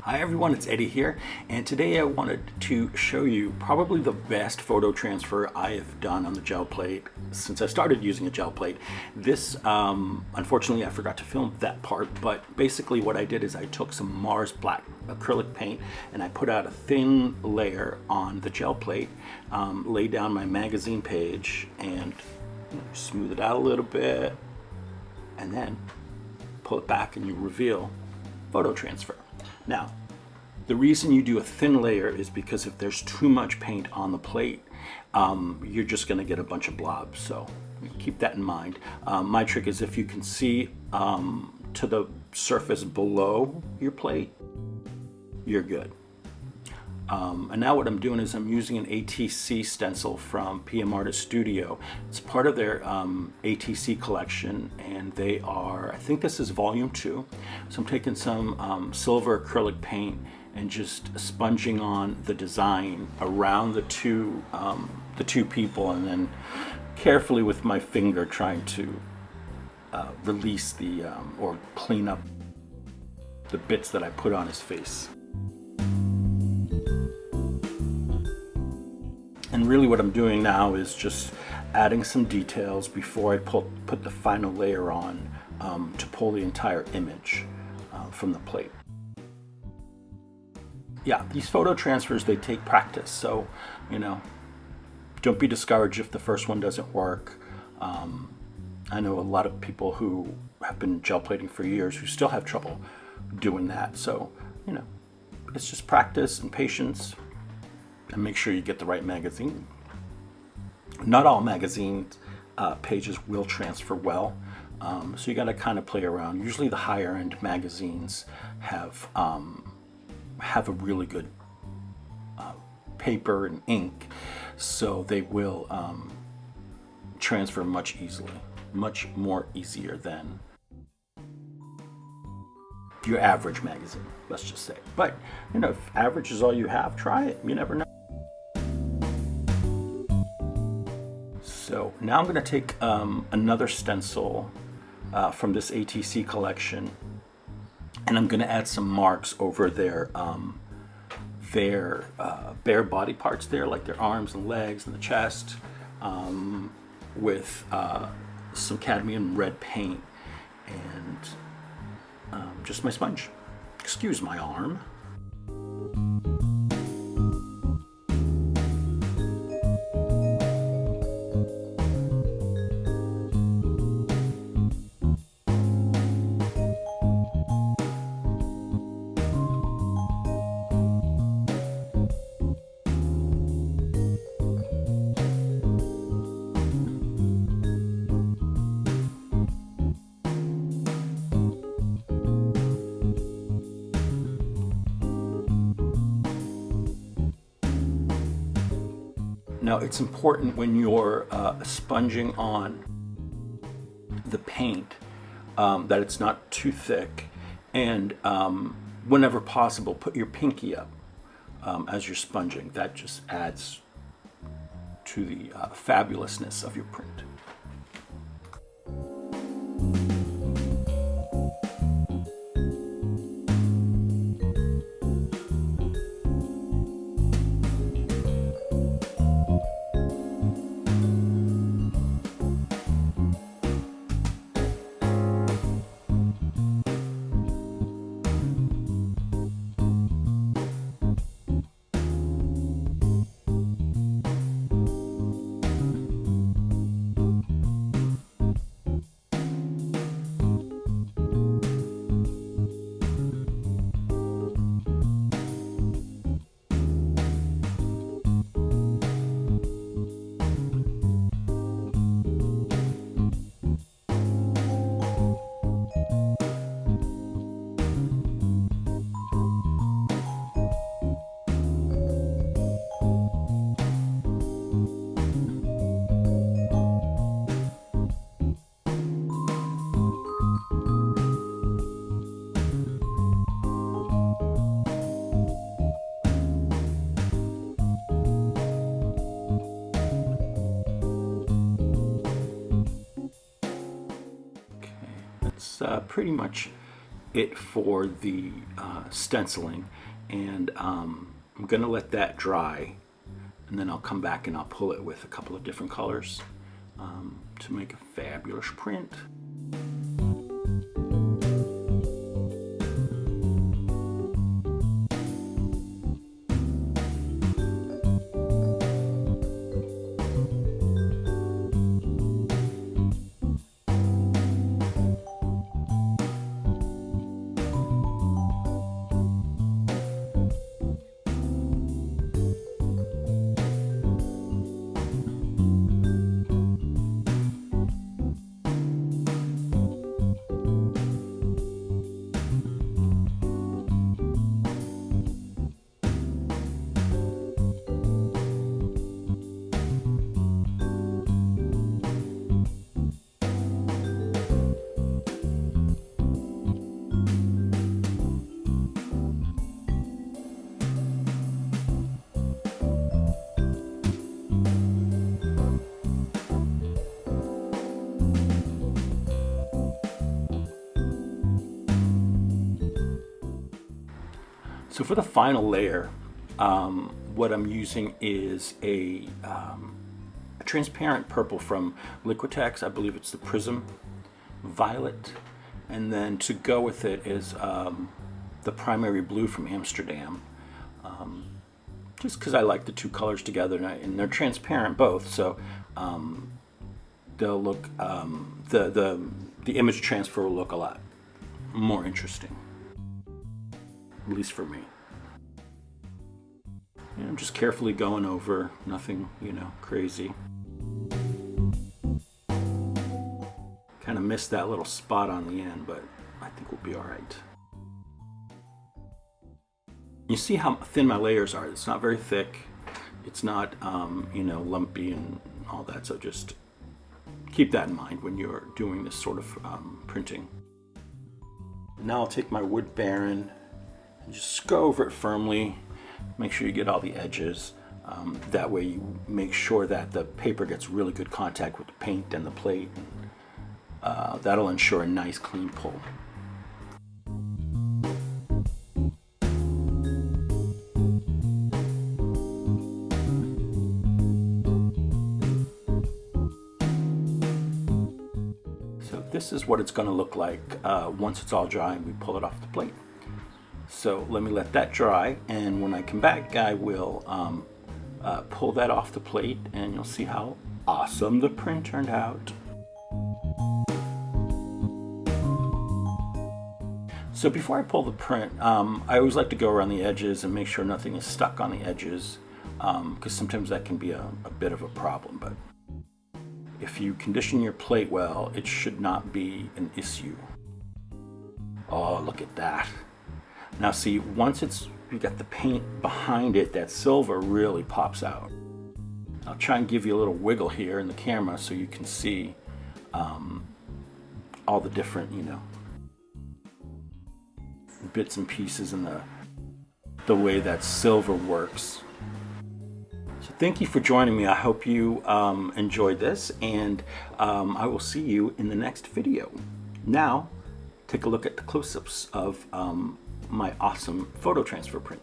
Hi everyone, it's Eddie here, and today I wanted to show you probably the best photo transfer I have done on the gel plate since I started using a gel plate. This, unfortunately I forgot to film that part, but basically what I did is I took some Mars Black acrylic paint and I put out a thin layer on the gel plate, laid down my magazine page and smooth it out a little bit, and then pull it back and you reveal photo transfer. Now, the reason you do a thin layer is because if there's too much paint on the plate, you're just going to get a bunch of blobs. So keep that in mind. My trick is if you can see to the surface below your plate, you're good. And now what I'm doing is I'm using an ATC stencil from PM Artist Studio. It's part of their ATC collection, and they are, I think this is volume 2. So I'm taking some silver acrylic paint and just sponging on the design around the two people, and then carefully with my finger trying to release the or clean up the bits that I put on his face. And really what I'm doing now is just adding some details before I put the final layer on to pull the entire image from the plate. Yeah, these photo transfers, they take practice, so don't be discouraged if the first one doesn't work. I know a lot of people who have been gel plating for years who still have trouble doing that, so it's just practice and patience. And make sure you get the right magazine. Not all magazine pages will transfer well, so you got to kind of play around. Usually the higher end magazines have a really good paper and ink, so they will transfer much more easier than your average magazine, let's just say. But if average is all you have, try it. You never know. So now I'm going to take another stencil from this ATC collection, and I'm going to add some marks over their bare body parts there, like their arms and legs and the chest, with some cadmium red paint and just my sponge. Excuse my arm. Now it's important when you're sponging on the paint that it's not too thick, and whenever possible put your pinky up as you're sponging. That just adds to the fabulousness of your print. Pretty much it for the stenciling, and I'm gonna let that dry, and then I'll come back and I'll pull it with a couple of different colors to make a fabulous print. So for the final layer, what I'm using is a transparent purple from Liquitex. I believe it's the Prism Violet. And then to go with it is the Primary Blue from Amsterdam. Just because I like the two colors together, and they're transparent both, so they'll look, the image transfer will look a lot more interesting. At least for me. And I'm just carefully going over, nothing, crazy. Kind of missed that little spot on the end, but I think we'll be all right. You see how thin my layers are. It's not very thick. It's not, lumpy and all that. So just keep that in mind when you're doing this sort of printing. Now I'll take my Wood Baron and just go over it firmly. Make sure you get all the edges. That way you make sure that the paper gets really good contact with the paint and the plate. That'll ensure a nice clean pull. So this is what it's going to look like once it's all dry and we pull it off the plate. So let me let that dry, and when I come back I will pull that off the plate, and you'll see how awesome the print turned out. So before I pull the print, I always like to go around the edges and make sure nothing is stuck on the edges, because sometimes that can be a bit of a problem. But if you condition your plate well, it should not be an issue. Oh, look at that. Now see, once you got the paint behind it, that silver really pops out. I'll try and give you a little wiggle here in the camera so you can see all the different, bits and pieces and the way that silver works. So thank you for joining me. I hope you enjoyed this, and I will see you in the next video. Now, take a look at the close-ups of my awesome photo transfer print.